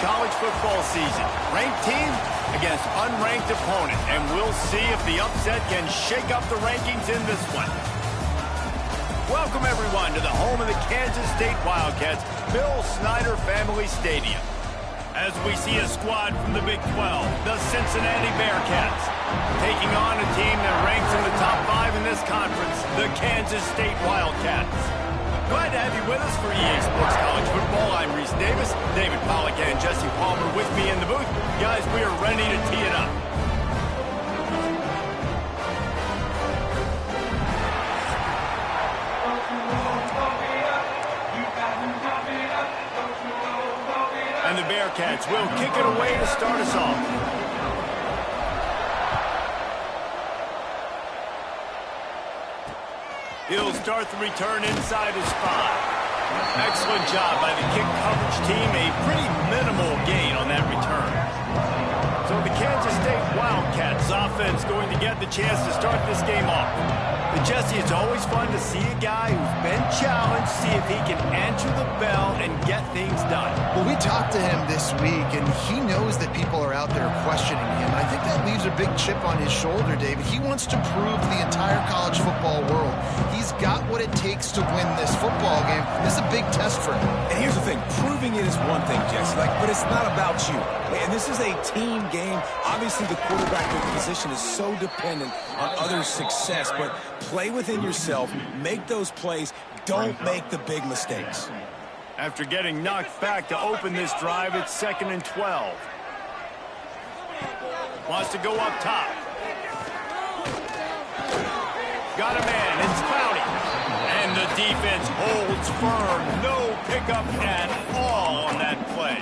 college football season. Ranked team against unranked opponent, and we'll see if the upset can shake up the rankings in this one. Welcome, everyone, to the home of the Kansas State Wildcats, Bill Snyder Family Stadium. As we see a squad from the Big 12, the Cincinnati Bearcats, taking on a team that ranks in the top 5 in this conference, the Kansas State Wildcats. Glad to have you with us for EA Sports College Football. I'm Reese Davis, David Pollack and Jesse Palmer with me in the booth. Guys, we are ready to tee it up. And the Bearcats will kick it away to start us off. He'll start the return inside his 5. Excellent job by the kick coverage team. A pretty minimal gain on that return. So the Kansas State Wildcats offense going to get the chance to start this game off. But Jesse, it's always fun to see a guy who's been challenged, see if he can answer the bell and get things done. Well, we talked to him this week, and he knows that people are out there questioning him. I think that leaves a big chip on his shoulder, David. He wants to prove to the entire college football world he's got what it takes to win this football game. This is a big test for him. And here's the thing. Proving it is one thing, Jesse, but it's not about you. And this is a team game. Obviously, the quarterback position is so dependent on others' success, but play within yourself, make those plays, don't make the big mistakes. After getting knocked back to open this drive, it's 2nd and 12. Wants to go up top. Got a man, it's Clowney. And the defense holds firm. No pickup at all on that play.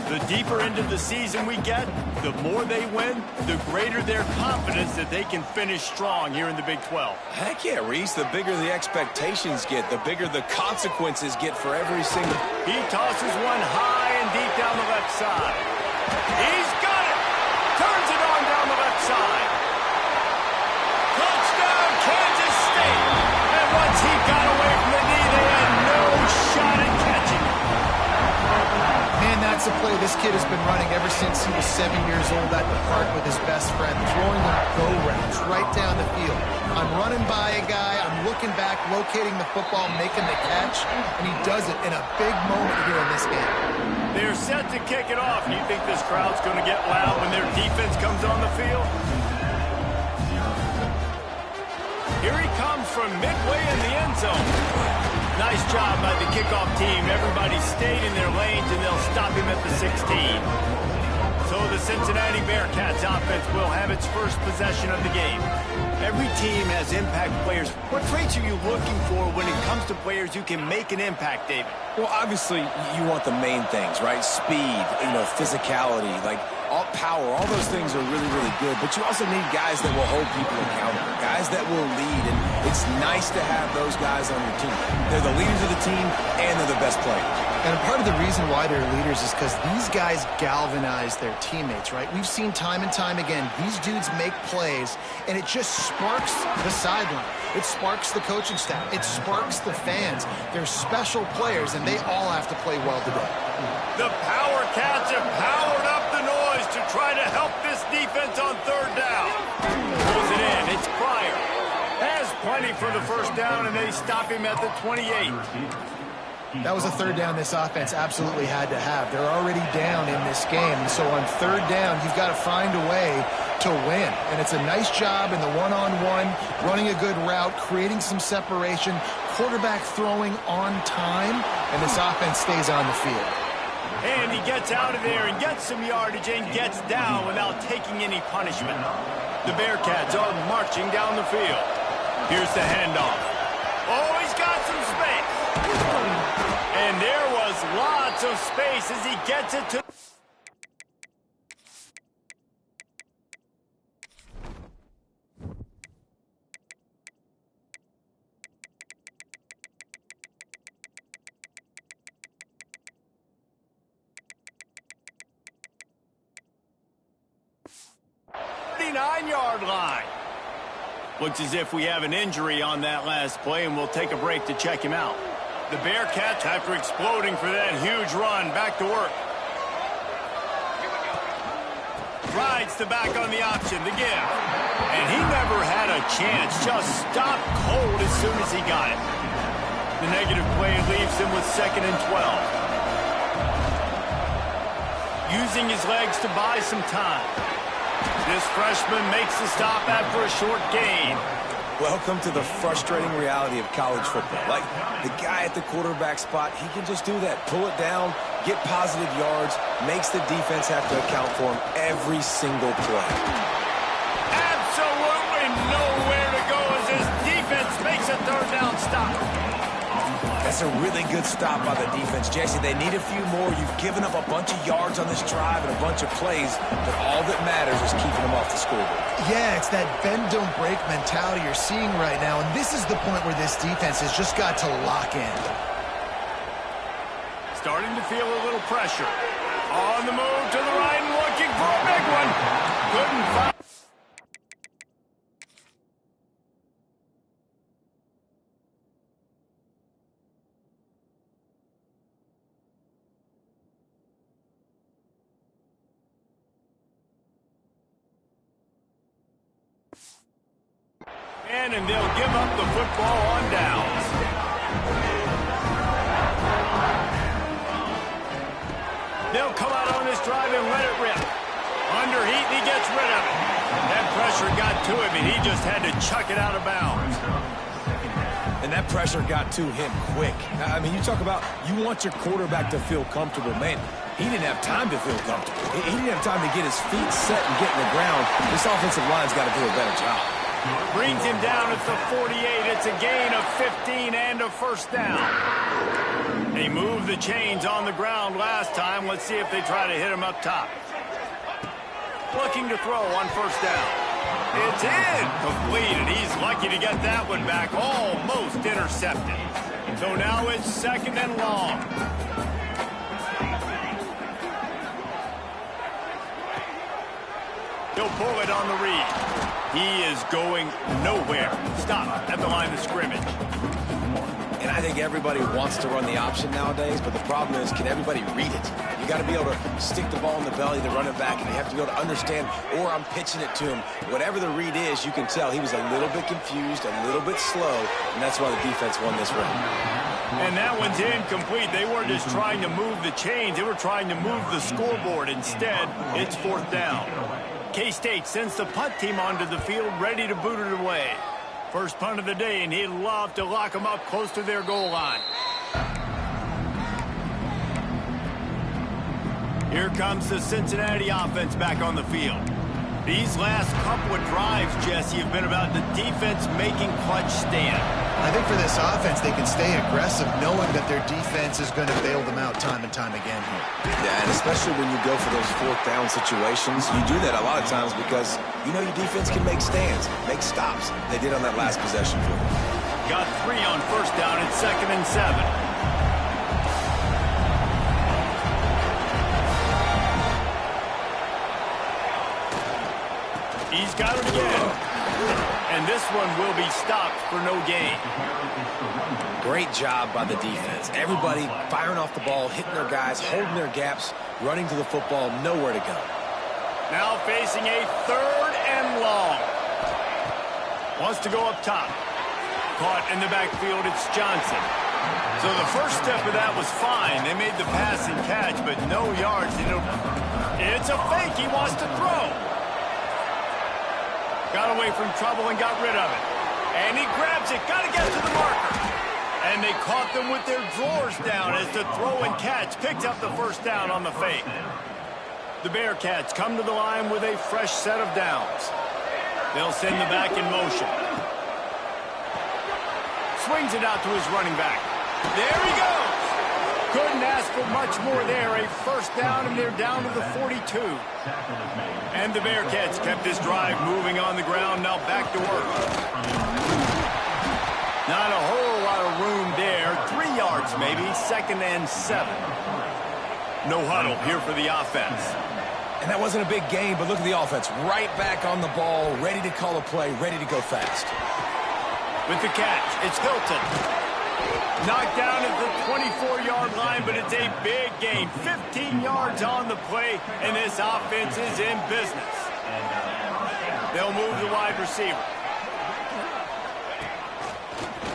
The deeper into the season we get, the more they win, the greater their confidence that they can finish strong here in the Big 12. Heck yeah, Reese. The bigger the expectations get, the bigger the consequences get for every single... He tosses one high and deep down the left side. He's got it! Turns it on down the left side. Touchdown, Kansas State! And once he got away from the knee, they had no shot at catching it. Man, that's a play this kid has been running ever since he was 7 years old at the park with his best friend, throwing them go routes right down the field. I'm running by a guy, I'm looking back, locating the football, making the catch, and he does it in a big moment here in this game. They're set to kick it off. Do you think this crowd's going to get loud when their defense comes on the field? Here he comes from midway in the end zone. Nice job by the kickoff team. Everybody stayed in their lanes, and they'll stop him at the 16. So the Cincinnati Bearcats offense will have its first possession of the game. Every team has impact players. What traits are you looking for when it comes to players who can make an impact, David? Well, obviously, you want the main things, right? Speed, physicality, all power, all those things are really, really good. But you also need guys that will hold people accountable, guys that will lead. And it's nice to have those guys on your team. They're the leaders of the team, and they're the best players. And part of the reason why they're leaders is because these guys galvanize their teammates, right? We've seen time and time again, these dudes make plays, and it just sparks the sideline. It sparks the coaching staff. It sparks the fans. They're special players, and they all have to play well today. The Power Cats have powered up the noise to try to help this defense on 3rd down. Pulls it in. It's Pryor. Has plenty for the first down, and they stop him at the 28. That was a 3rd down this offense absolutely had to have. They're already down in this game. And so on 3rd down, you've got to find a way to win. And it's a nice job in the one-on-one, running a good route, creating some separation, quarterback throwing on time, and this offense stays on the field. And he gets out of there and gets some yardage and gets down without taking any punishment. The Bearcats are marching down the field. Here's the handoff. Oh, he's got some space. And there was lots of space as he gets it to... Yard line. Looks as if we have an injury on that last play, and we'll take a break to check him out. The Bearcats, after exploding for that huge run, back to work. rides the back on the option, the give. And he never had a chance, just stopped cold as soon as he got it. The negative play leaves him with 2nd and 12. Using his legs to buy some time. This freshman makes the stop after a short gain. Welcome to the frustrating reality of college football. Like, the guy at the quarterback spot, he can just do that. Pull it down, get positive yards, makes the defense have to account for him every single play. Absolutely nowhere to go as this defense makes a 3rd down stop. That's a really good stop by the defense, Jesse. They need a few more. You've given up a bunch of yards on this drive and a bunch of plays, but all that matters is keeping them off the scoreboard. Yeah, it's that bend-don't-break mentality you're seeing right now, and this is the point where this defense has just got to lock in. Starting to feel a little pressure. On the move to the right and looking for a big one. Couldn't find. And they'll give up the football on downs. They'll come out on this drive and let it rip. Under heat, and he gets rid of it. That pressure got to him, and he just had to chuck it out of bounds. And that pressure got to him quick. I mean, you talk about you want your quarterback to feel comfortable. Man, he didn't have time to feel comfortable. He didn't have time to get his feet set and get in the ground. This offensive line's got to do a better job. Brings him down at the 48. It's a gain of 15 and a 1st down. They moved the chains on the ground last time. Let's see if they try to hit him up top. Looking to throw on 1st down. It's incomplete, and he's lucky to get that one back. Almost intercepted. So now it's 2nd and long. He'll pull it on the read. He is going nowhere. Stop at the line of scrimmage. And I think everybody wants to run the option nowadays, but the problem is, can everybody read it? You got to be able to stick the ball in the belly of the running back, and you have to be able to understand, or I'm pitching it to him. Whatever the read is, you can tell he was a little bit confused, a little bit slow, and that's why the defense won this round. And that one's incomplete. They weren't just trying to move the chains. They were trying to move the scoreboard. Instead, it's 4th down. K-State sends the punt team onto the field, ready to boot it away. First punt of the day, and he'd love to lock them up close to their goal line. Here comes the Cincinnati offense back on the field. These last couple of drives, Jesse, have been about the defense making clutch stand. I think for this offense, they can stay aggressive knowing that their defense is going to bail them out time and time again here. Yeah, and especially when you go for those 4th down situations, you do that a lot of times because you know your defense can make stands, make stops. They did on that last possession for them. Got 3 on 1st down at 2nd and 7. He's got it again. And this one will be stopped for no gain. Great job by the defense. Everybody firing off the ball, hitting their guys, holding their gaps, running to the football, nowhere to go. Now facing a 3rd and long. Wants to go up top. Caught in the backfield, it's Johnson. So the first step of that was fine. They made the pass and catch, but no yards. It's a fake. He wants to throw. Got away from trouble and got rid of it. And he grabs it. Got to get to the marker. And they caught them with their drawers down as the throw and catch picked up the 1st down on the fake. The Bearcats come to the line with a fresh set of downs. They'll send the back in motion. Swings it out to his running back. There he goes. Couldn't ask for much more there. A 1st down, and they're down to the 42. And the Bearcats kept this drive moving on the ground. Now back to work. Not a whole lot of room there. 3 yards maybe. 2nd and 7. No huddle here for the offense. And that wasn't a big gain, but look at the offense. Right back on the ball, ready to call a play, ready to go fast. With the catch, it's Hilton. Knocked down at the 24-yard line, but it's a big gain. 15 yards on the play, and this offense is in business. They'll move the wide receiver.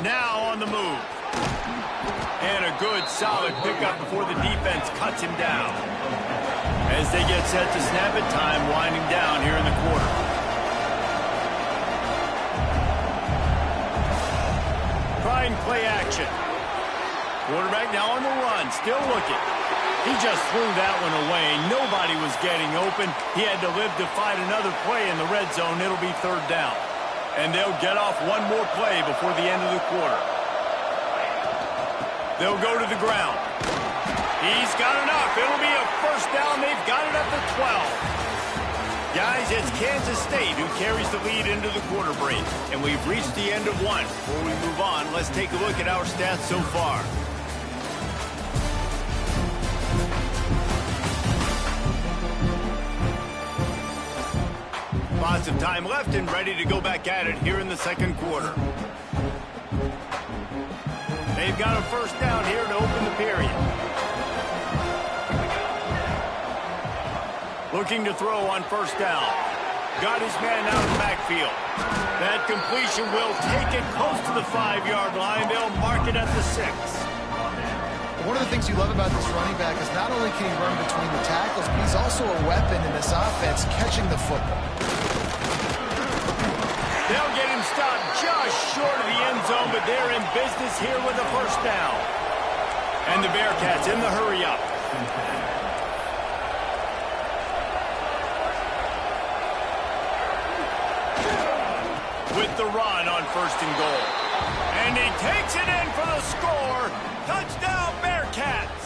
Now on the move. And a good, solid pickup before the defense cuts him down. As they get set to snap it, time winding down here in the quarter. Trying play action. Quarterback now on the run, still looking. He just threw that one away. Nobody was getting open. He had to live to fight another play in the red zone. It'll be third down. And they'll get off one more play before the end of the quarter. They'll go to the ground. He's got enough. It'll be a first down. They've got it up to 12. Guys, it's Kansas State who carries the lead into the quarter break. And we've reached the end of one. Before we move on, let's take a look at our stats so far. Lots of time left and ready to go back at it here in the second quarter. They've got a first down here to open the period. Looking to throw on first down. Got his man out of the backfield. That completion will take it close to the 5-yard line. They'll mark it at the 6. One of the things you love about this running back is not only can he run between the tackles, but he's also a weapon in this offense catching the football. They'll get him stopped just short of the end zone, but they're in business here with a first down. And the Bearcats in the hurry-up. With the run on first and goal. And he takes it in for the score. Touchdown, Bearcats.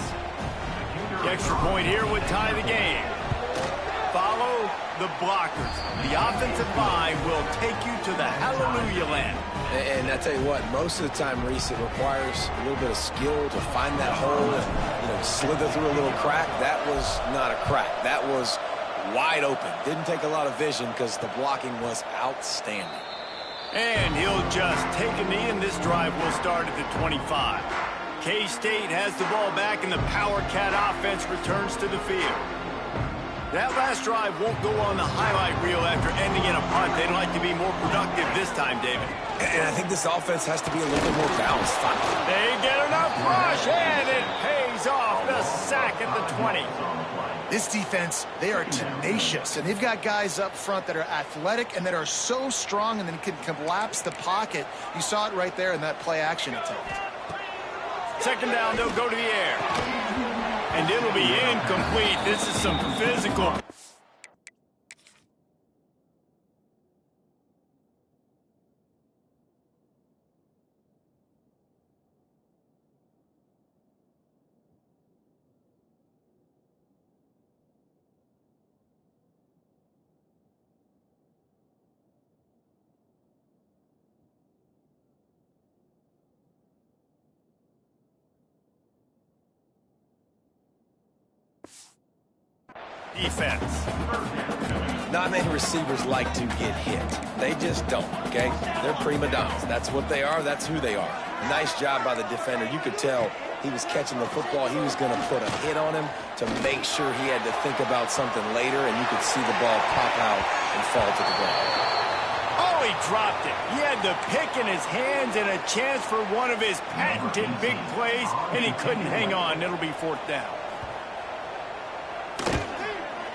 The extra point here would tie the game. Follow the blockers. The offensive line will take you to the hallelujah land. And I tell you what, most of the time, Reese, it requires a little bit of skill to find that hole and, slither through a little crack. That was not a crack. That was wide open. Didn't take a lot of vision because the blocking was outstanding. And he'll just take a knee, and this drive will start at the 25. K-State has the ball back, and the Power Cat offense returns to the field. That last drive won't go on the highlight reel after ending in a punt. They'd like to be more productive this time, David. And I think this offense has to be a little bit more balanced. They get enough rush, and it pays off. The sack at the 20. This defense, they are tenacious, and they've got guys up front that are athletic and that are so strong and then can collapse the pocket. You saw it right there in that play-action attempt. Second down, they'll go to the air. And it'll be incomplete. This is some physical. Defense. Not many receivers like to get hit. They just don't, okay? They're prima donnas. That's what they are. That's who they are. Nice job by the defender. You could tell he was catching the football. He was going to put a hit on him to make sure he had to think about something later, and you could see the ball pop out and fall to the ground. Oh, he dropped it. He had the pick in his hands and a chance for one of his patented big plays, and he couldn't hang on. It'll be fourth down.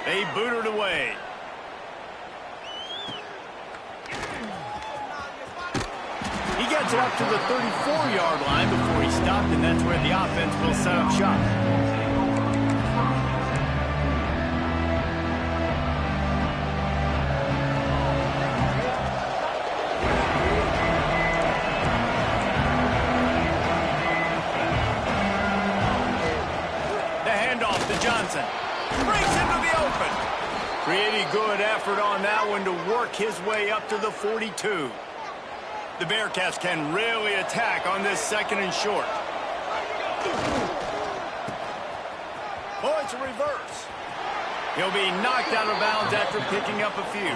They boot it away. He gets it up to the 34-yard line before he stopped, and that's where the offense will set up shop. The handoff to Johnson. Breaks into the open. Pretty good effort on that one to work his way up to the 42. The Bearcats can really attack on this second and short. Oh, it's a reverse. He'll be knocked out of bounds after picking up a few.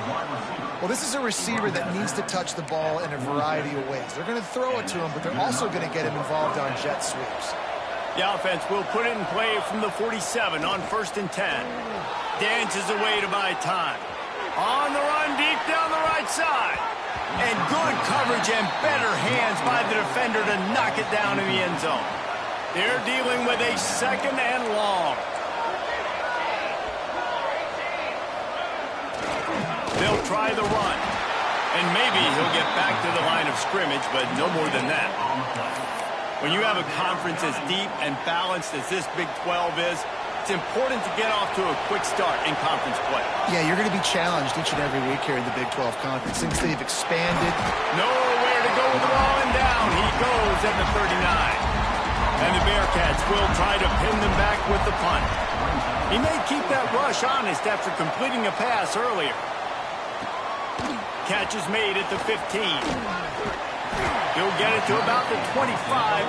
Well, this is a receiver that needs to touch the ball in a variety of ways. They're going to throw it to him, but they're also going to get him involved on jet sweeps. The offense will put it in play from the 47 on 1st and 10. Dances away to buy time. On the run, deep down the right side. And good coverage and better hands by the defender to knock it down in the end zone. They're dealing with a 2nd and long. They'll try the run. And maybe he'll get back to the line of scrimmage, but no more than that. When you have a conference as deep and balanced as this Big 12 is, it's important to get off to a quick start in conference play. Yeah, you're going to be challenged each and every week here in the Big 12 Conference since they've expanded. Nowhere to go with the ball, and down he goes at the 39. And the Bearcats will try to pin them back with the punt. He may keep that rush honest after completing a pass earlier. Catch is made at the 15. He'll get it to about the 25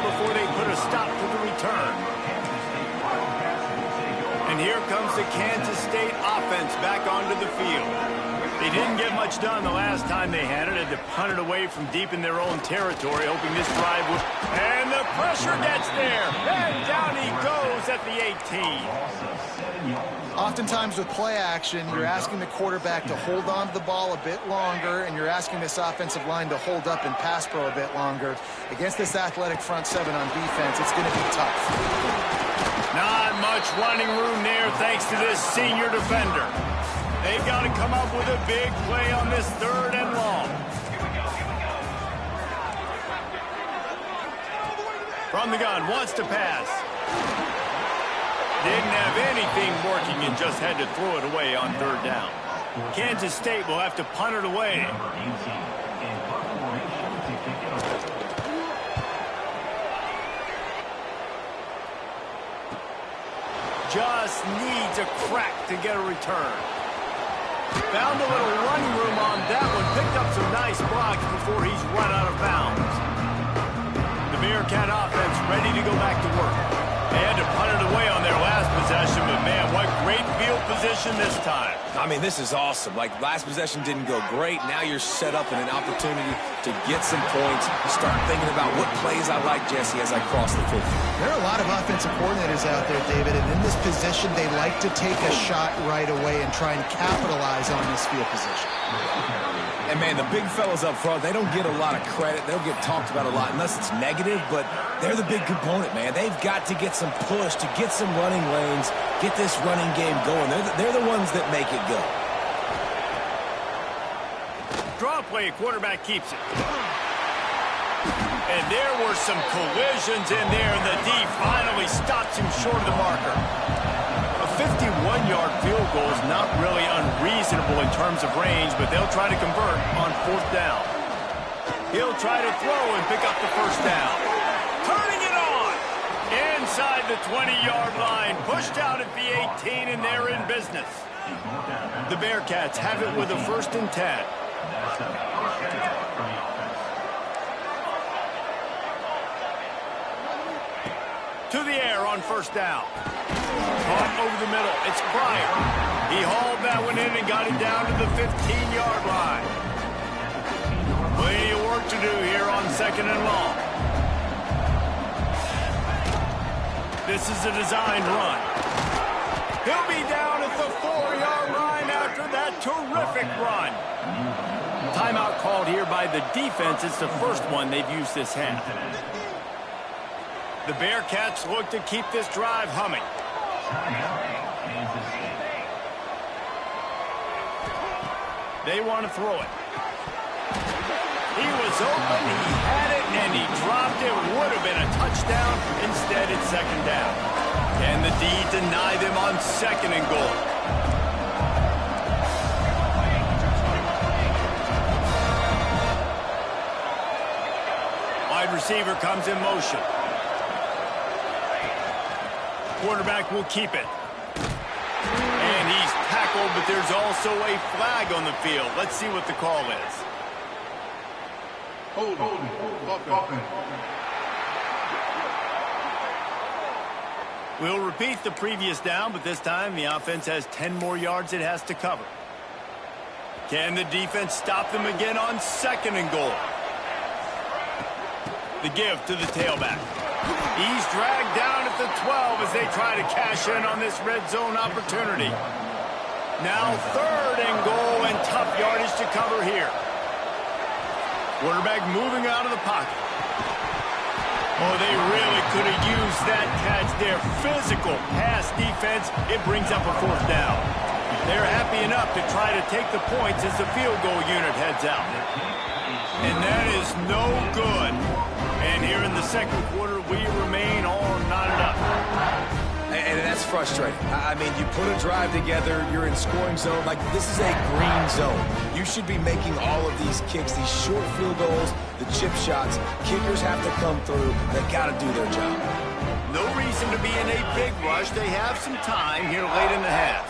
before they put a stop to the return. And here comes the Kansas State offense back onto the field. They didn't get much done the last time they had it. Had to punt it away from deep in their own territory, hoping this drive would... And the pressure gets there. And down he goes at the 18. Oftentimes with play action, you're asking the quarterback to hold on to the ball a bit longer, and you're asking this offensive line to hold up in pass pro a bit longer. Against this athletic front 7 on defense, it's going to be tough. Not much running room there thanks to this senior defender. They've got to come up with a big play on this 3rd and long. From the gun, wants to pass. Didn't have anything working and just had to throw it away on 3rd down. Kansas State will have to punt it away. Just needs a crack to get a return. Found a little running room on that one. Picked up some nice blocks before he's run out of bounds. The Bearcat offense ready to go back to work. They had to punt it away on their last possession, but man, what great field position this time. I mean, this is awesome. Like, last possession didn't go great. Now you're set up in an opportunity to get some points, start thinking about what plays I like, Jesse, as I cross the 50. There are a lot of offensive coordinators out there, David, and in this position, they like to take a shot right away and try and capitalize on this field position. And, man, the big fellas up front, they don't get a lot of credit. They don't get talked about a lot unless it's negative, but they're the big component, man. They've got to get some push, to get some running lanes, get this running game going. They're the ones that make it go. Draw play, quarterback keeps it. And there were some collisions in there, and the D finally stops him short of the marker. A 51-yard field goal is not really unreasonable in terms of range, but they'll try to convert on 4th down. He'll try to throw and pick up the 1st down. Turning it on! Inside the 20-yard line, pushed out at the 18, and they're in business. The Bearcats have it with a 1st and 10. To the air on 1st down. Caught over the middle. It's Pryor. He hauled that one in and got it down to the 15-yard line. Plenty of work to do here on 2nd and long. This is a designed run. He'll be down at the 4-yard line after that terrific run. Timeout called here by the defense. It's the first one they've used this half. The Bearcats look to keep this drive humming. They want to throw it. He was open, he had it, and he dropped it. Would have been a touchdown. Instead, it's 2nd down. Can the D deny them on 2nd and goal? Wide receiver comes in motion. Quarterback will keep it. And he's tackled, but there's also a flag on the field. Let's see what the call is. We'll repeat the previous down, but this time the offense has 10 more yards it has to cover. Can the defense stop them again on 2nd and goal? The give to the tailback. He's dragged down at the 12 as they try to cash in on this red zone opportunity. Now 3rd and goal and tough yardage to cover here. Quarterback moving out of the pocket. Oh, they really could have used that catch there. Physical pass defense. It brings up a 4th down. They're happy enough to try to take the points as the field goal unit heads out. And that is no good. And here in the 2nd quarter, we remain all knotted up. And that's frustrating. I mean, you put a drive together, you're in scoring zone. Like, this is a green zone. You should be making all of these kicks, these short field goals, the chip shots. Kickers have to come through. They got to do their job. No reason to be in a big rush. They have some time here late in the half.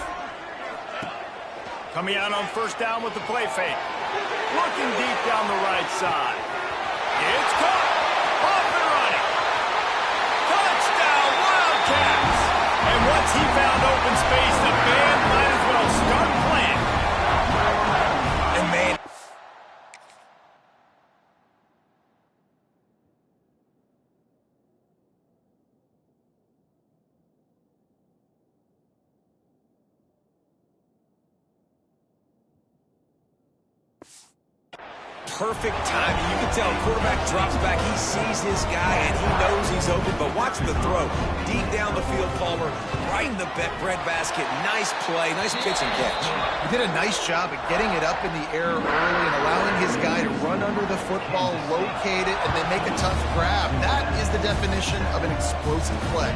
Coming out on 1st down with the play fake. Looking deep down the right side. It's caught. Off and running. Touchdown, Wildcats. And once he found open space, the band might as well start playing. And man, perfect timing. You can tell quarterback drops back. He sees his guy, and he knows he's open. But watch the throw. Deep down the field, Palmer. Right in the breadbasket. Nice play. Nice pitch and catch. He did a nice job of getting it up in the air early and allowing his guy to run under the football, locate it, and then make a tough grab. That is the definition of an explosive play.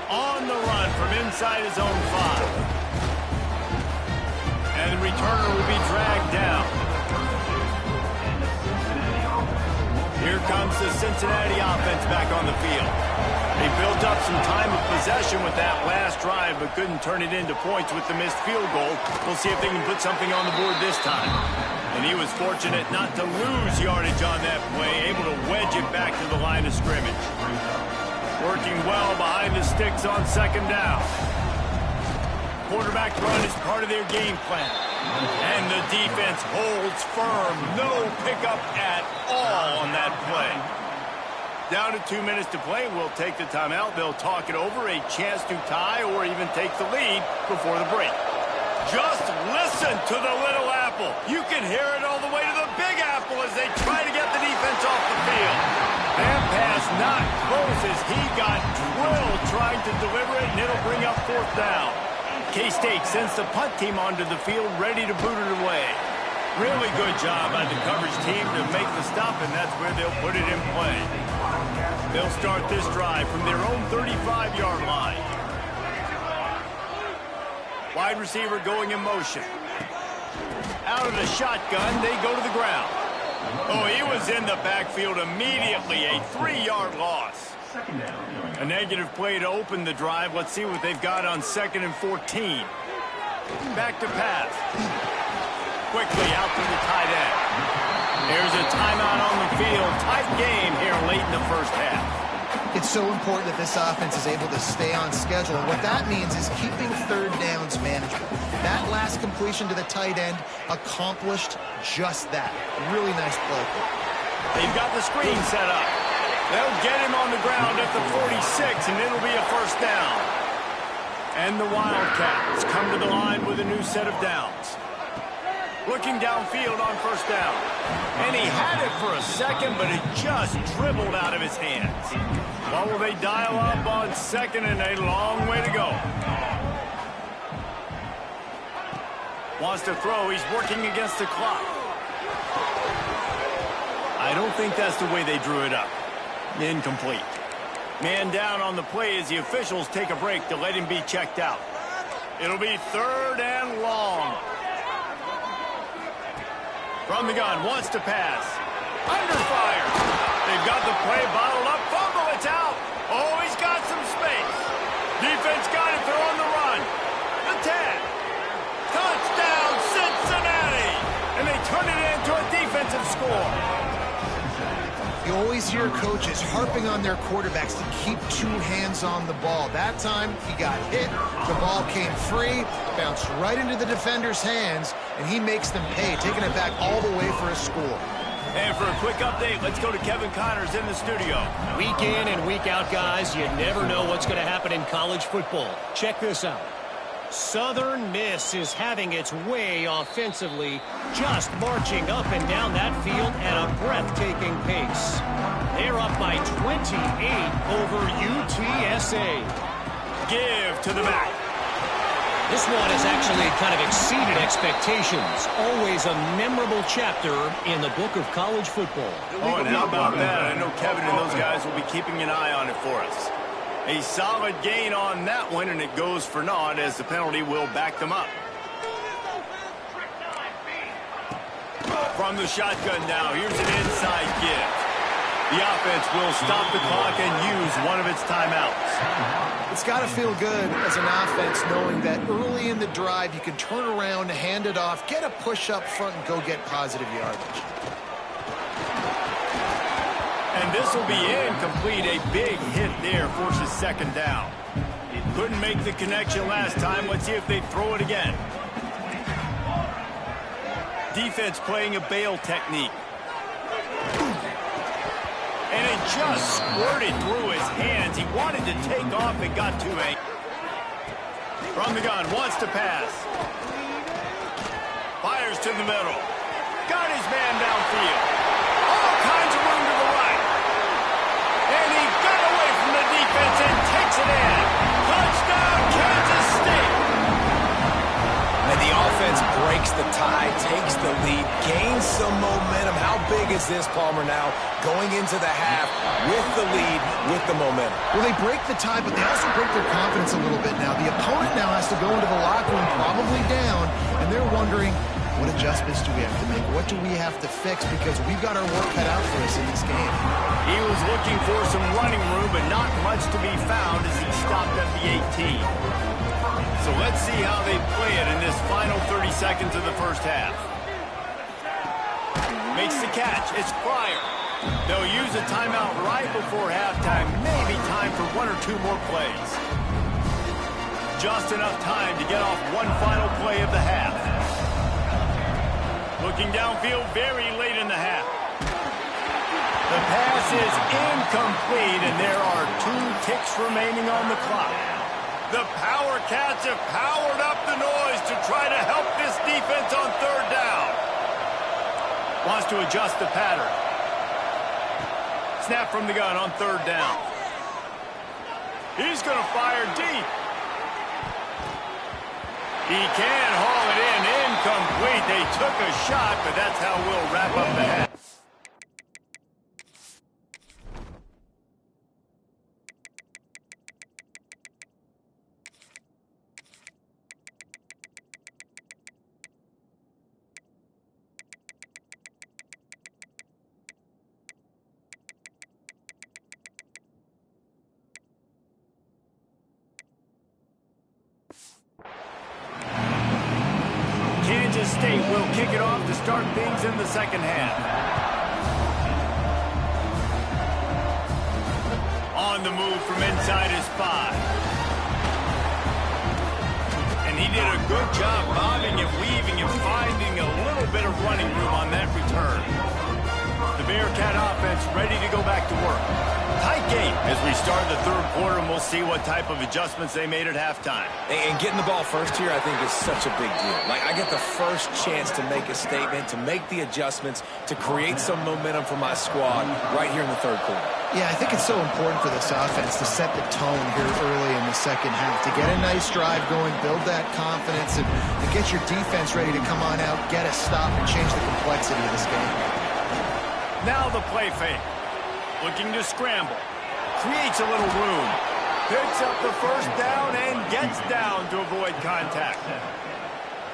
On the run from inside his own 5. And the returner will be dragged down. Here comes the Cincinnati offense back on the field. They built up some time of possession with that last drive, but couldn't turn it into points with the missed field goal. We'll see if they can put something on the board this time. And he was fortunate not to lose yardage on that play, able to wedge it back to the line of scrimmage. Working well behind the sticks on 2nd down. Quarterback run is part of their game plan. And the defense holds firm. No pickup at all on that play. Down to 2 minutes to play. We'll take the timeout. They'll talk it over. A chance to tie or even take the lead before the break. Just listen to the little apple. You can hear it all the way to the big apple as they try to get the defense off the field. That pass not close as he got drilled trying to deliver it, and it'll bring up 4th down. K-State sends the punt team onto the field, ready to boot it away. Really good job by the coverage team to make the stop, and that's where they'll put it in play. They'll start this drive from their own 35-yard line. Wide receiver going in motion. Out of the shotgun, they go to the ground. Oh, he was in the backfield immediately, a 3-yard loss. A negative play to open the drive. Let's see what they've got on 2nd and 14. Back to pass. Quickly out to the tight end. There's a timeout on the field. Tight game here late in the 1st half. It's so important that this offense is able to stay on schedule. And what that means is keeping 3rd downs manageable. That last completion to the tight end accomplished just that. Really nice play. They've got the screen set up. They'll get him on the ground at the 46, and it'll be a 1st down. And the Wildcats come to the line with a new set of downs. Looking downfield on 1st down. And he had it for a second, but it just dribbled out of his hands. What will they dial up on 2nd and a long way to go? Wants to throw. He's working against the clock. I don't think that's the way they drew it up. Incomplete. Man down on the play as the officials take a break to let him be checked out. It'll be 3rd and long. From the gun, wants to pass. Under fire. They've got the play bottled up. Fumble, it's out. Oh, he's got some space. Defense got it. They're on the run. The 10. Touchdown, Cincinnati. And they turn it into a defensive score. You always always hear coaches harping on their quarterbacks to keep 2 hands on the ball. That time, he got hit, the ball came free, bounced right into the defender's hands, and he makes them pay, taking it back all the way for a score. And for a quick update, let's go to Kevin Connors in the studio. Week in and week out, guys, you never know what's going to happen in college football. Check this out. Southern Miss is having its way offensively, just marching up and down that field at a breathtaking pace. They're up by 28 over UTSA. Give to the back. This one has actually kind of exceeded expectations. Always a memorable chapter in the book of college football. Oh, and how about that? I know Kevin and those guys will be keeping an eye on it for us. A solid gain on that one, and it goes for naught as the penalty will back them up. From the shotgun now, here's an inside give. The offense will stop the clock and use one of its timeouts. It's got to feel good as an offense knowing that early in the drive you can turn around, hand it off, get a push up front, and go get positive yardage. And this will be incomplete. A big hit there forces second down. Couldn't make the connection last time. Let's see if they throw it again. Defense playing a bail technique. And it just squirted through his hands. He wanted to take off and got too angry. From the gun, wants to pass. Fires to the middle. Got his man downfield. All kinds of room to the right. And he got away from the defense and takes it in. Touchdown, Kansas State. And the offense breaks the tie, takes the lead, gains some momentum. How big is this, Palmer, now going into the half with the lead, with the momentum? Well, they break the tie, but they also break their confidence a little bit now. The opponent now has to go into the locker room probably down, and they're wondering, what adjustments do we have to make? What do we have to fix? Because we've got our work cut out for us in this game. He was looking for some running room, but not much to be found as he stopped at the 18. So let's see how they play it in this final 30 seconds of the first half. Makes the catch. It's Fryer. They'll use a timeout right before halftime. Maybe time for 1 or 2 more plays. Just enough time to get off one final play of the half. Looking downfield very late in the half. The pass is incomplete, and there are 2 ticks remaining on the clock. The Power Cats have powered up the noise to try to help this defense on third down. Wants to adjust the pattern. Snap from the gun on third down. He's going to fire deep. He can haul it in. Incomplete. They took a shot, but that's how we'll wrap up the half. Kansas State will kick it off to start things in the second half. On the move from inside his 5. And he did a good job bobbing and weaving and finding a little bit of running room on that return. The Bearcat offense ready to go back to work. Tight game as we start the third quarter, and we'll see what type of adjustments they made at halftime. And getting the ball first here, I think, is such a big deal. Like, I get the first chance to make a statement, to make the adjustments, to create some momentum for my squad right here in the third quarter. Yeah, I think it's so important for this offense to set the tone here early in the second half, to get a nice drive going, build that confidence, and get your defense ready to come on out, get a stop, and change the complexity of this game. Now the play fake. Looking to scramble. Creates a little room. Picks up the first down and gets down to avoid contact.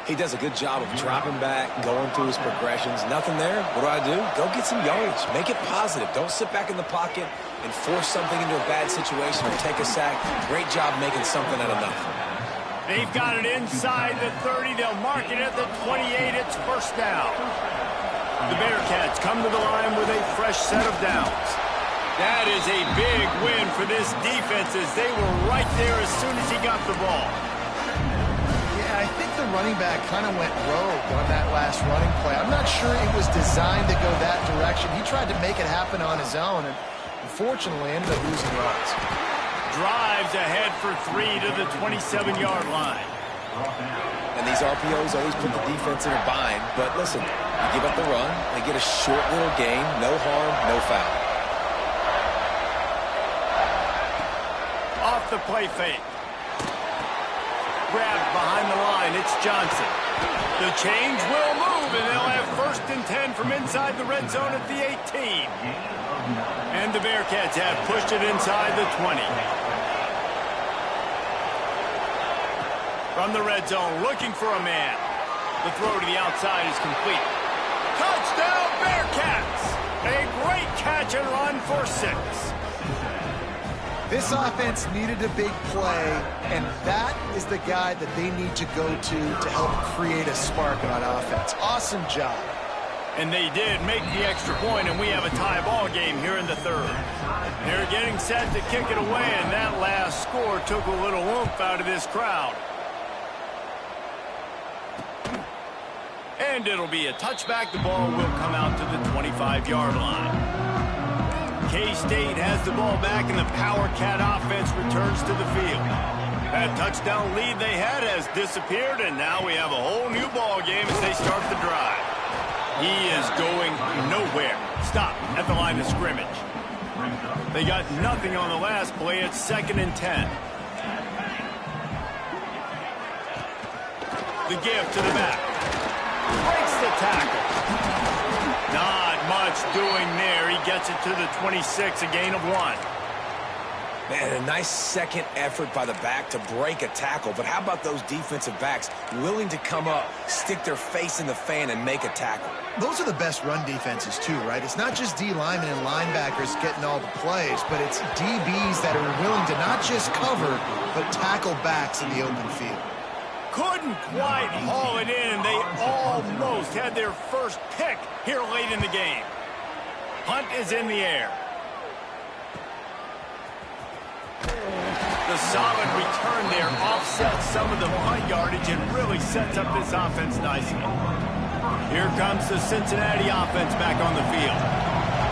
He does a good job of dropping back, going through his progressions. Nothing there. What do? Go get some yardage. Make it positive. Don't sit back in the pocket and force something into a bad situation or take a sack. Great job making something out of nothing. They've got it inside the 30. They'll mark it at the 28. It's first down. The Bearcats come to the line with a fresh set of downs. That is a big win for this defense as they were right there as soon as he got the ball. Yeah, I think the running back kind of went rogue on that last running play. I'm not sure it was designed to go that direction. He tried to make it happen on his own and unfortunately ended up losing yards. Drives ahead for 3 to the 27-yard line. And these RPOs always put the defense in a bind. But listen, you give up the run, they get a short little gain, no harm, no foul. Off the play fake. Grabbed behind the line, it's Johnson. The change will move, and they'll have 1st and 10 from inside the red zone at the 18. And the Bearcats have pushed it inside the 20. From the red zone, looking for a man. The throw to the outside is complete. Touchdown, Bearcats! A great catch and run for 6. This offense needed a big play, and that is the guy that they need to go to help create a spark on offense. Awesome job. And they did make the extra point, and we have a tie ball game here in the 3rd. They're getting set to kick it away, and that last score took a little oomph out of this crowd. And it'll be a touchback. The ball will come out to the 25-yard line. K-State has the ball back, and the Power Cat offense returns to the field. That touchdown lead they had has disappeared, and now we have a whole new ball game as they start the drive. He is going nowhere. Stop at the line of scrimmage. They got nothing on the last play. It's 2nd and 10. The give to the back. Breaks the tackle. Not much doing there. He gets it to the 26, a gain of 1. Man, a nice second effort by the back to break a tackle. But how about those defensive backs willing to come up, stick their face in the fan, and make a tackle? Those are the best run defenses, too, right? It's not just D linemen and linebackers getting all the plays, but it's DBs that are willing to not just cover, but tackle backs in the open field. Couldn't quite haul it in. They almost had their first pick here late in the game. Hunt is in the air. The solid return there offsets some of the punt yardage and really sets up this offense nicely. Here comes the Cincinnati offense back on the field.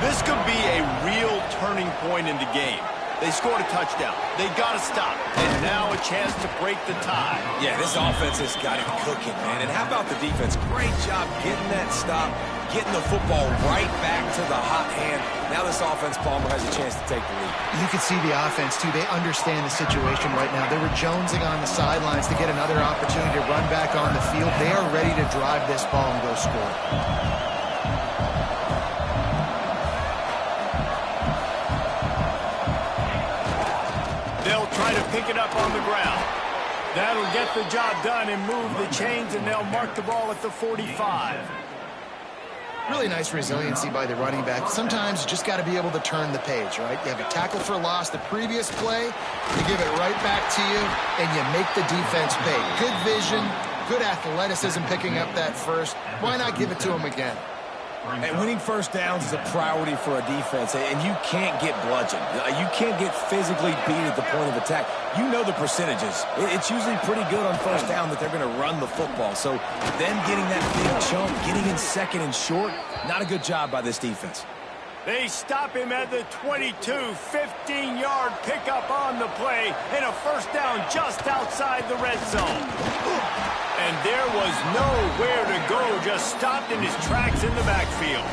This could be a real turning point in the game. They scored a touchdown. They got to stop. And now a chance to break the tie. Yeah, this offense has got it cooking, man. And how about the defense? Great job getting that stop, getting the football right back to the hot hand. Now this offense, Palmer, has a chance to take the lead. You can see the offense, too. They understand the situation right now. They were jonesing on the sidelines to get another opportunity to run back on the field. They are ready to drive this ball and go score. They'll try to pick it up on the ground. That'll get the job done and move the chains, and they'll mark the ball at the 45. Really nice resiliency by the running back. Sometimes you just got to be able to turn the page, right? You have a tackle for loss the previous play, you give it right back to you, and you make the defense pay. Good vision, good athleticism picking up that first. Why not give it to him again? And winning first downs is a priority for a defense, and you can't get bludgeoned. You can't get physically beat at the point of attack. You know the percentages. It's usually pretty good on first down that they're going to run the football. So them getting that big chunk, getting in 2nd and short, not a good job by this defense. They stop him at the 22, 15-yard pickup on the play, and a first down just outside the red zone. And there was nowhere to go, just stopped in his tracks in the backfield.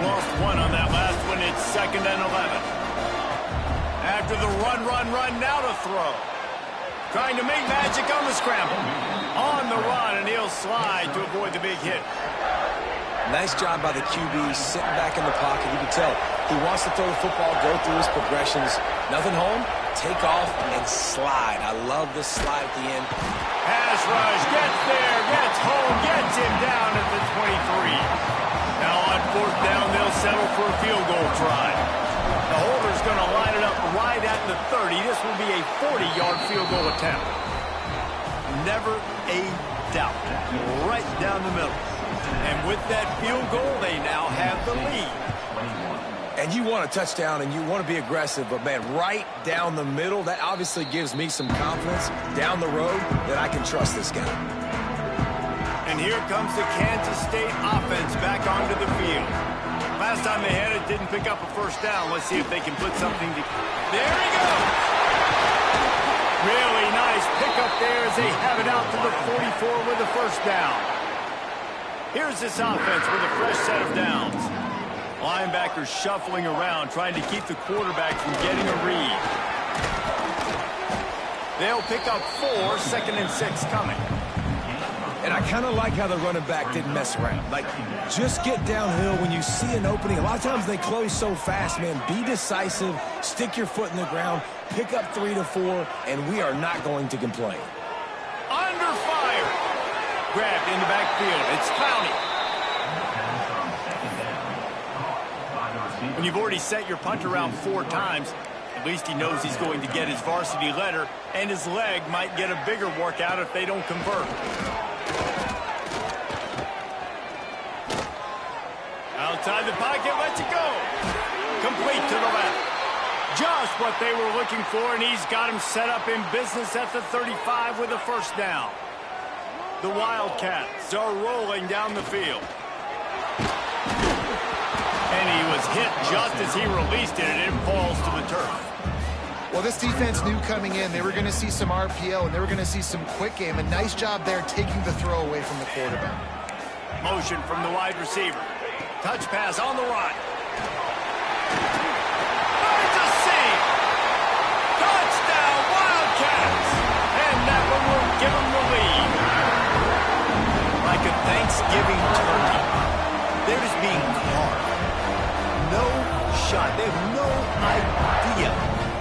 Lost 1 on that last one. It's 2nd and 11. After the run, now to throw. Trying to make magic on the scramble. On the run, and he'll slide to avoid the big hit. Nice job by the QB, sitting back in the pocket. You can tell he wants to throw the football, go through his progressions. Nothing home, take off, and slide. I love this slide at the end. Pass rush, gets there, gets home, gets him down at the 23. Now on 4th down, they'll settle for a field goal try. The holder's going to line it up right at the 30. This will be a 40-yard field goal attempt. Never a doubt. Right down the middle. And with that field goal, they now have the lead. And you want a touchdown and you want to be aggressive, but, man, right down the middle, that obviously gives me some confidence down the road that I can trust this guy. And here comes the Kansas State offense back onto the field. Last time they had it, didn't pick up a first down. Let's see if they can put something to... There he goes! Really nice pickup there as they have it out to the 44 with a first down. Here's this offense with a fresh set of downs. Linebackers shuffling around, trying to keep the quarterback from getting a read. They'll pick up 4, 2nd and 6 coming. And I kind of like how the running back didn't mess around. Like, just get downhill when you see an opening. A lot of times they close so fast, man. Be decisive, stick your foot in the ground, pick up 3 to 4, and we are not going to complain. Under fire. Grabbed in the backfield. It's Clowney. When you've already set your punt around 4 times, at least he knows he's going to get his varsity letter, and his leg might get a bigger workout if they don't convert. Outside the pocket, lets it go. Complete to the left. Just what they were looking for, and he's got him set up in business at the 35 with a first down. The Wildcats are rolling down the field. And he was hit just as he released it, and it falls to the turf. Well, this defense knew coming in they were going to see some RPO, and they were going to see some quick game. A nice job there taking the throw away from the quarterback. Motion from the wide receiver. Touch pass on the run. It's a save. Touchdown, Wildcats. And that one will give them the lead. Like a Thanksgiving turkey. They're just being carved. No shot. They have no idea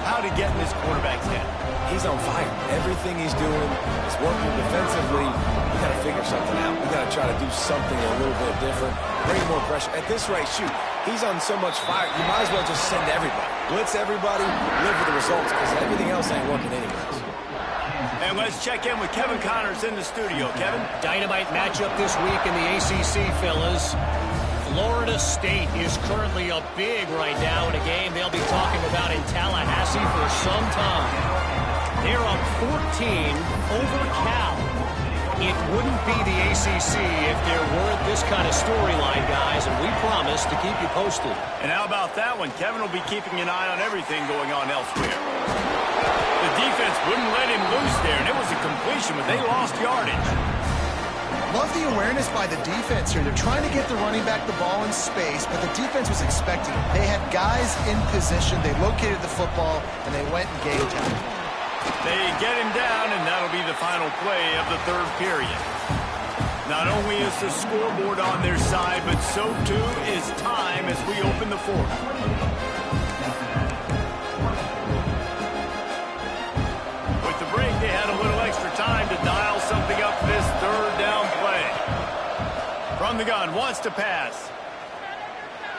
how to get in this quarterback's head. He's on fire. Everything he's doing is working defensively. We got to figure something out. We got to try to do something a little bit different. Bring more pressure. At this rate, shoot, he's on so much fire. You might as well just send everybody. Blitz everybody, live with the results, because everything else ain't working anyways. And let's check in with Kevin Connors in the studio. Kevin? Dynamite matchup this week in the ACC, fellas. Florida State is currently up big right now in a game they'll be talking about in Tallahassee for some time. They're up 14 over Cal. It wouldn't be the ACC if there weren't this kind of storyline, guys, and we promise to keep you posted. And how about that one? Kevin will be keeping an eye on everything going on elsewhere. The defense wouldn't let him loose there, and it was a completion, but they lost yardage. Love the awareness by the defense here. They're trying to get the running back the ball in space, but the defense was expecting it. They had guys in position. They located the football, and they went and game time. They get him down, and that'll be the final play of the 3rd period. Not only is the scoreboard on their side, but so too is time as we open the 4th. With the break, they had a little extra time to dial something up for this 3rd down play. From the gun, wants to pass.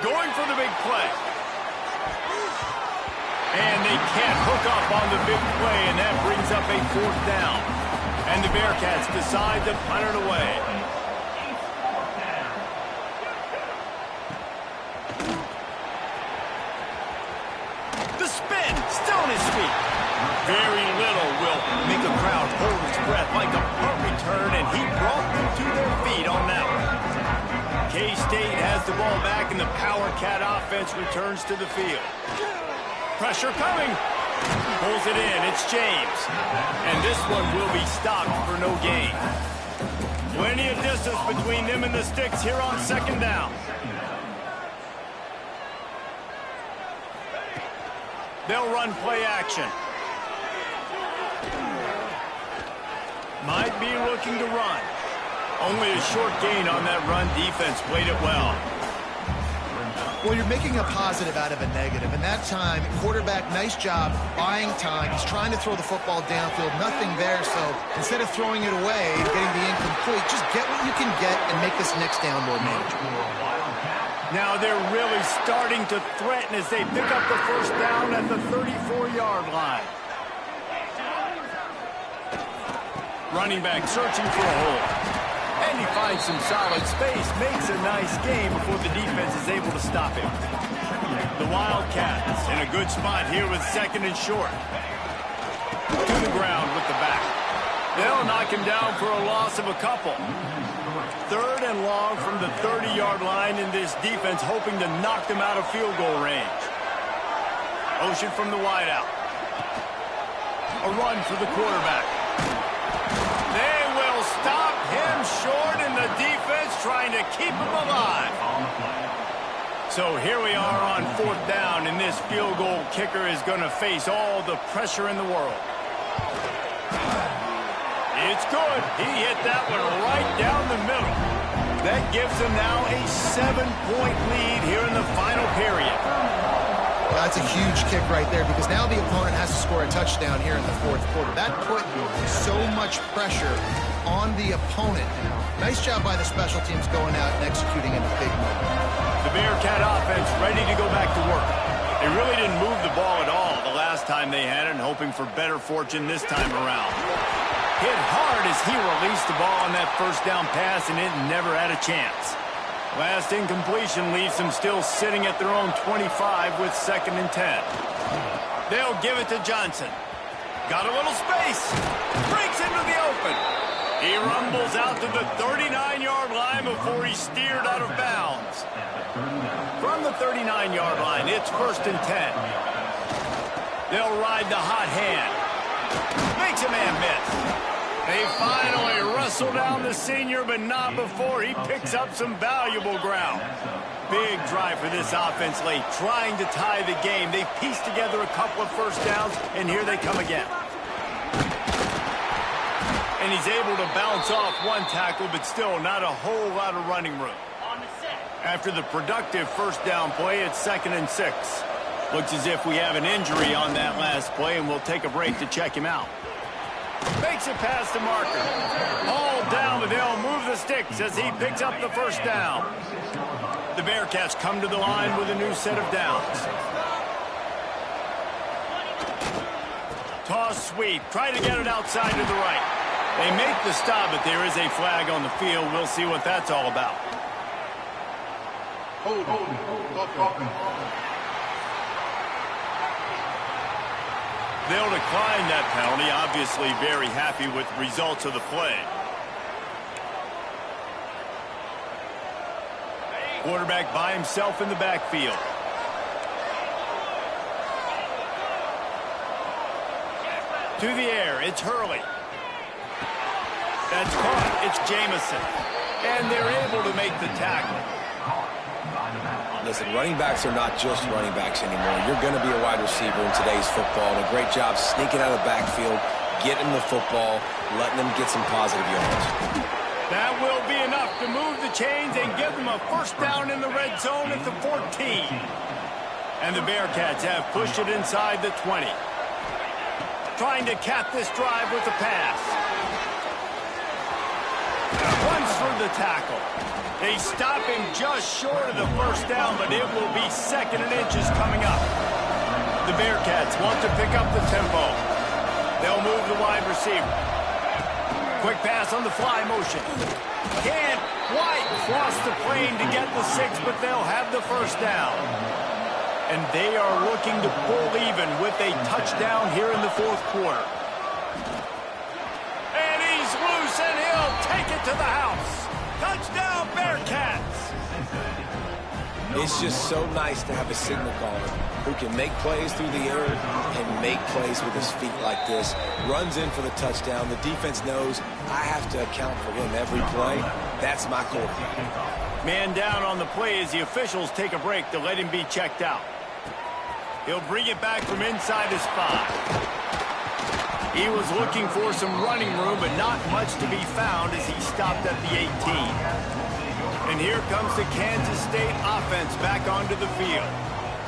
Going for the big play. And they can't hook up on the big play, and that brings up a 4th down. And the Bearcats decide to punt it away. The spin, still on his feet. Very little will make a crowd hold its breath like a punt return, and he brought them to their feet on that one. K-State has the ball back, and the Power Cat offense returns to the field. Pressure coming. Pulls it in. It's James. And this one will be stopped for no gain. Plenty of distance between them and the sticks here on 2nd down. They'll run play action. Might be looking to run. Only a short gain on that run. Defense played it well. Well, you're making a positive out of a negative. And that time, quarterback, nice job, buying time. He's trying to throw the football downfield. Nothing there, so instead of throwing it away and getting the incomplete, just get what you can get and make this next down more manageable. Now they're really starting to threaten as they pick up the first down at the 34-yard line. Running back searching for a hole. And he finds some solid space, makes a nice game before the defense is able to stop him. The Wildcats in a good spot here with second and short. To the ground with the back. They'll knock him down for a loss of a couple. Third and long from the 30-yard line, in this defense hoping to knock them out of field goal range. Motion from the wideout. A run for the quarterback. They will stop him short, and the defense trying to keep him alive. So here we are on fourth down, and this field goal kicker is going to face all the pressure in the world. It's good. He hit that one right down the middle. That gives them now a 7-point lead here in the final period. That's a huge kick right there, because now the opponent has to score a touchdown here in the fourth quarter. That put so much pressure on the opponent. Nice job by the special teams going out and executing in a big moment. The Bearcat offense ready to go back to work. They really didn't move the ball at all the last time they had it, and hoping for better fortune this time around. Hit hard as he released the ball on that first down pass, and it never had a chance. Last incompletion leaves them still sitting at their own 25 with second and 10. They'll give it to Johnson. Got a little space. Breaks into the open. He rumbles out to the 39-yard line before he's steered out of bounds. From the 39-yard line, it's first and 10. They'll ride the hot hand. Makes a man miss. They finally wrestle down the senior, but not before he picks up some valuable ground. Big drive for this offense late, trying to tie the game. They pieced together a couple of first downs, and here they come again. And he's able to bounce off one tackle, but still not a whole lot of running room. After the productive first down play, it's second and 6. Looks as if we have an injury on that last play, and we'll take a break to check him out. Makes it past the marker. All down, but they'll move the sticks as he picks up the first down. The Bearcats come to the line with a new set of downs. Toss sweep. Try to get it outside to the right. They make the stop, but there is a flag on the field. We'll see what that's all about. They'll decline that penalty, obviously very happy with the results of the play. Quarterback by himself in the backfield. To the air, it's Hurley. That's caught, it's Jamison. And they're able to make the tackle. Listen, running backs are not just running backs anymore. You're going to be a wide receiver in today's football. And a great job sneaking out of the backfield, getting the football, letting them get some positive yards. That will be enough to move the chains and give them a first down in the red zone at the 14. And the Bearcats have pushed it inside the 20. Trying to cap this drive with a pass. Runs through the tackle. They stop him just short of the first down, but it will be second and inches coming up. The Bearcats want to pick up the tempo. They'll move the wide receiver. Quick pass on the fly motion. Can't quite cross the plane to get the 6, but they'll have the first down. And they are looking to pull even with a touchdown here in the fourth quarter. And he's loose, and he'll take it to the house. Touchdown, Bearcats! It's just so nice to have a signal caller who can make plays through the air and make plays with his feet like this. Runs in for the touchdown. The defense knows I have to account for him every play. That's my quarterback. Man down on the play as the officials take a break to let him be checked out. He'll bring it back from inside his 5. He was looking for some running room, but not much to be found as he stopped at the 18. And here comes the Kansas State offense back onto the field.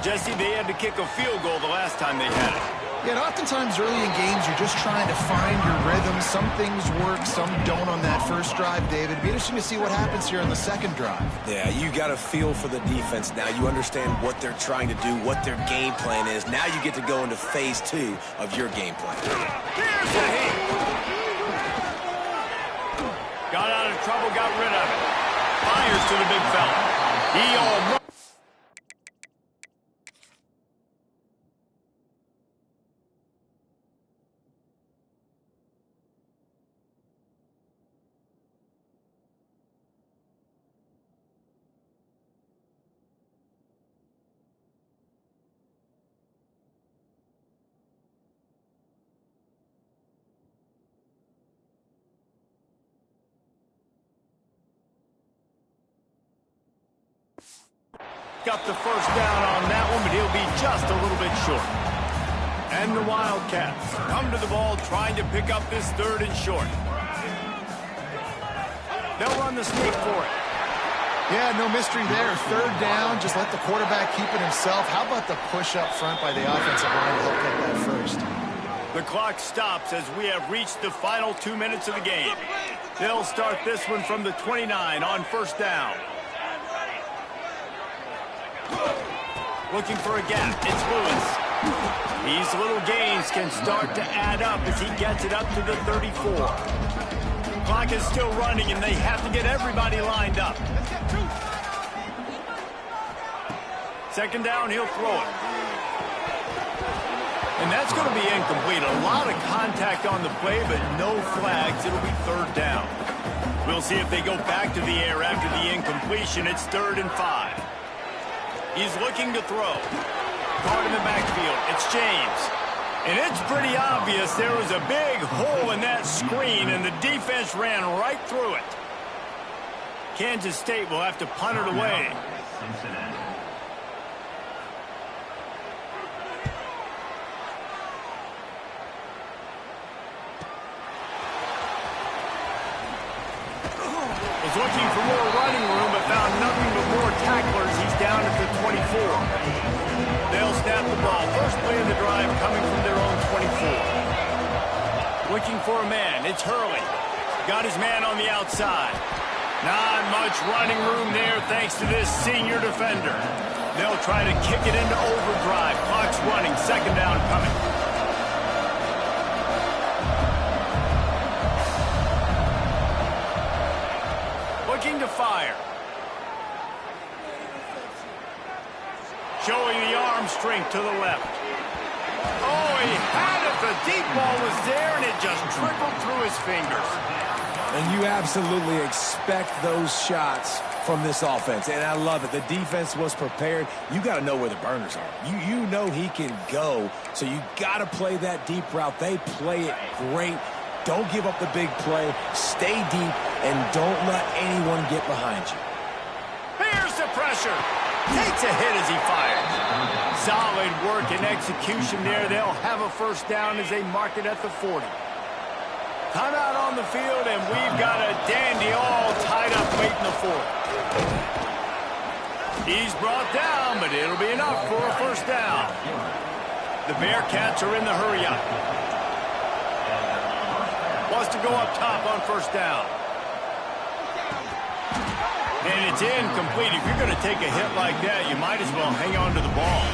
Jesse, they had to kick a field goal the last time they had it. Yeah, and oftentimes early in games, you're just trying to find your rhythm. Some things work, some don't on that first drive, David. It'd be interesting to see what happens here on the second drive. Yeah, you got a feel for the defense now. You understand what they're trying to do, what their game plan is. Now you get to go into phase 2 of your game plan. Here's the heat. Got out of trouble, got rid of it. Fires to the big fella. He almost... Got the first down on that one, but he'll be just a little bit short. And the Wildcats come to the ball trying to pick up this 3rd and short. They'll run the sneak for it. Yeah, no mystery there. 3rd down, just let the quarterback keep it himself. How about the push up front by the offensive line to help get that first? The clock stops as we have reached the final 2 minutes of the game. They'll start this one from the 29 on 1st down. Looking for a gap. It's Lewis. These little gains can start to add up as he gets it up to the 34. Clock is still running, and they have to get everybody lined up. 2nd down, he'll throw it. And that's going to be incomplete. A lot of contact on the play, but no flags. It'll be 3rd down. We'll see if they go back to the air after the incompletion. It's 3rd and 5. He's looking to throw. Caught in the backfield. It's James. And it's pretty obvious there was a big hole in that screen, and the defense ran right through it. Kansas State will have to punt it away. Was looking for more running room, but found nothing but more tacklers. He's down at the 24. They'll snap the ball. First play of the drive coming from their own 24. Looking for a man. It's Hurley. Got his man on the outside. Not much running room there thanks to this senior defender. They'll try to kick it into overdrive. Clock's running. 2nd down coming. Looking to fire. Showing the arm strength to the left. Oh, he had it. The deep ball was there, and it just trickled through his fingers. And you absolutely expect those shots from this offense, and I love it. The defense was prepared. You got to know where the burners are. You know he can go, so you got to play that deep route. They play it great. Don't give up the big play. Stay deep, and don't let anyone get behind you. Here's the pressure. Takes a hit as he fires. Solid work and execution there. They'll have a 1st down as they mark it at the 40. Timeout on the field, and we've got a dandy all tied up late in the 4th. He's brought down, but it'll be enough for a 1st down. The Bearcats are in the hurry-up. Wants to go up top on 1st down. And it's incomplete. If you're going to take a hit like that, you might as well hang on to the ball.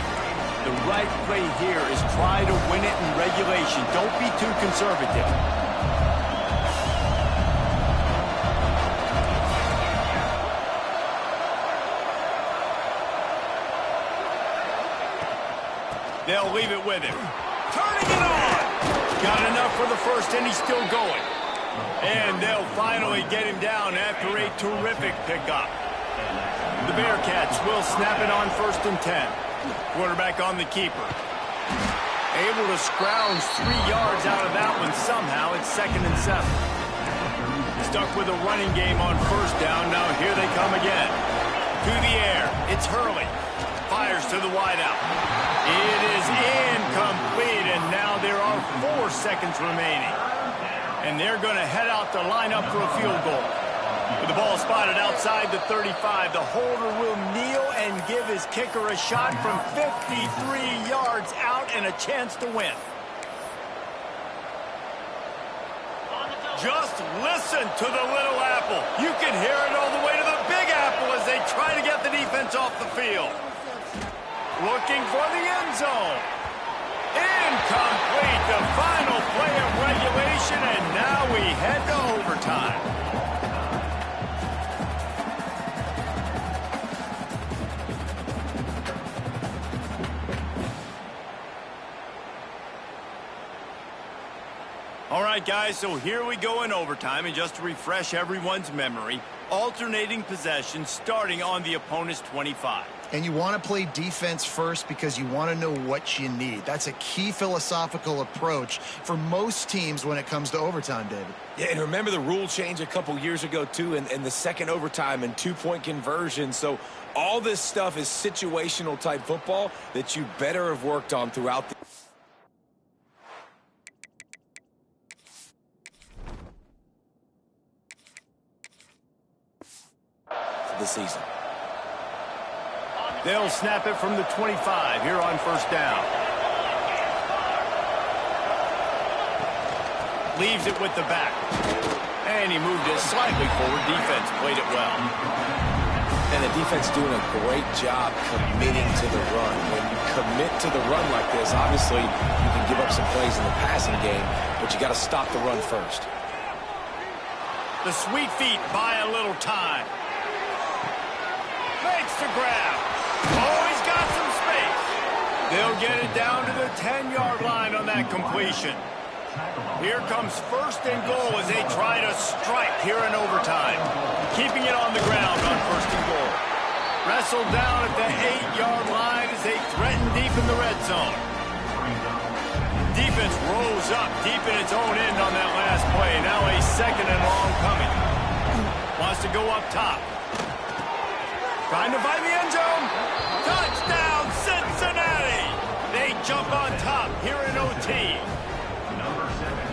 The right play here is try to win it in regulation. Don't be too conservative. They'll leave it with him. Turning it on. Got enough for the 1st, and he's still going. And they'll finally get him down after a terrific pickup. The Bearcats will snap it on 1st and 10. Quarterback on the keeper. Able to scrounge 3 yards out of that one somehow. It's 2nd and 7. Stuck with a running game on 1st down. Now here they come again. To the air. It's Hurley. Fires to the wideout. It is incomplete, and now there are 4 seconds remaining. And they're going to head out to line up for a field goal. With the ball spotted outside the 35, the holder will kneel and give his kicker a shot from 53 yards out and a chance to win. Just listen to the Little Apple. You can hear it all the way to the Big Apple as they try to get the defense off the field. Looking for the end zone. Incomplete, the final play of regulation, and now we head to overtime. All right, guys, so here we go in overtime, and just to refresh everyone's memory, alternating possession starting on the opponent's 25. And you want to play defense first because you want to know what you need. That's a key philosophical approach for most teams when it comes to overtime, David. Yeah, and remember the rule change a couple years ago, too, in the second overtime and two-point conversion. So all this stuff is situational-type football that you better have worked on throughout the season. They'll snap it from the 25 here on first down. Leaves it with the back. And he moved it slightly forward. Defense played it well. And the defense doing a great job committing to the run. When you commit to the run like this, obviously you can give up some plays in the passing game, but you got to stop the run first. The sweet feet buy a little time. Makes the grab. Oh, he's got some space. They'll get it down to the 10-yard line on that completion. Here comes first and goal as they try to strike here in overtime. Keeping it on the ground on first and goal. Wrestled down at the 8-yard line as they threaten deep in the red zone. Defense rose up deep in its own end on that last play. Now a second and long coming. Wants to go up top. Trying to find the end zone. Touchdown, Cincinnati! They jump on top here in OT.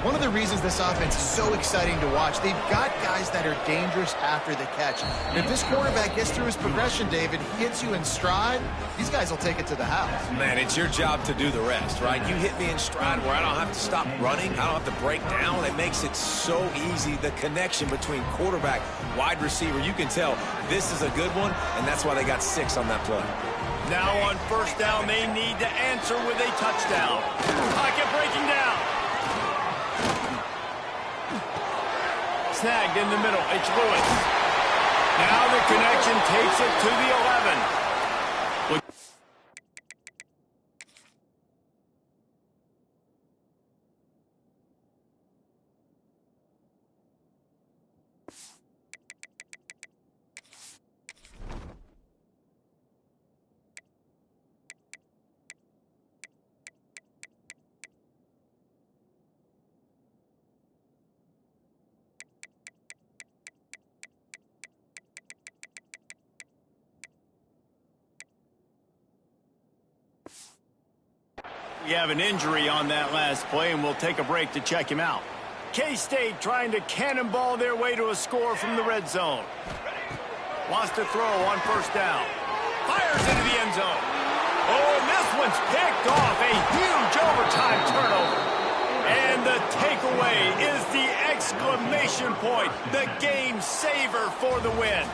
One of the reasons this offense is so exciting to watch, they've got guys that are dangerous after the catch. And if this quarterback gets through his progression, David, hits you in stride, these guys will take it to the house. Man, it's your job to do the rest, right? You hit me in stride where I don't have to stop running. I don't have to break down. It makes it so easy. The connection between quarterback, wide receiver, you can tell this is a good one, and that's why they got 6 on that play. Now on first down, they need to answer with a touchdown. Pocket breaking down. Snagged in the middle. It's Lewis. Now the connection takes it to the 11. We have an injury on that last play, and we'll take a break to check him out. K-State trying to cannonball their way to a score from the red zone. Wants to throw on first down. Fires into the end zone. Oh, and this one's picked off. A huge overtime turnover. And the takeaway is the exclamation point. The game saver for the win.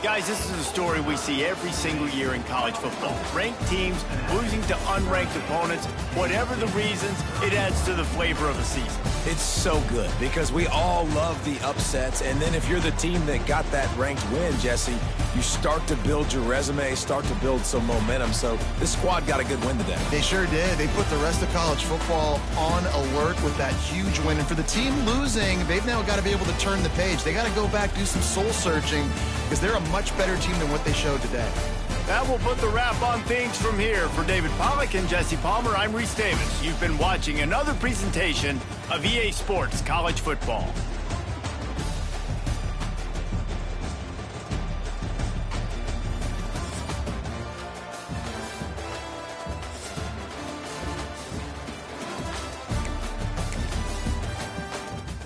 Guys, this is a story we see every single year in college football. Ranked teams losing to unranked opponents. Whatever the reasons, it adds to the flavor of the season. It's so good because we all love the upsets. And then if you're the team that got that ranked win, Jesse, you start to build your resume, start to build some momentum. So this squad got a good win today. They sure did. They put the rest of college football on alert with that huge win. And for the team losing, they've now got to be able to turn the page. They got to go back, do some soul searching, because they're a much better team than what they showed today. That will put the wrap on things from here. For David Pollack and Jesse Palmer, I'm Reese Davis. You've been watching another presentation of EA Sports College Football.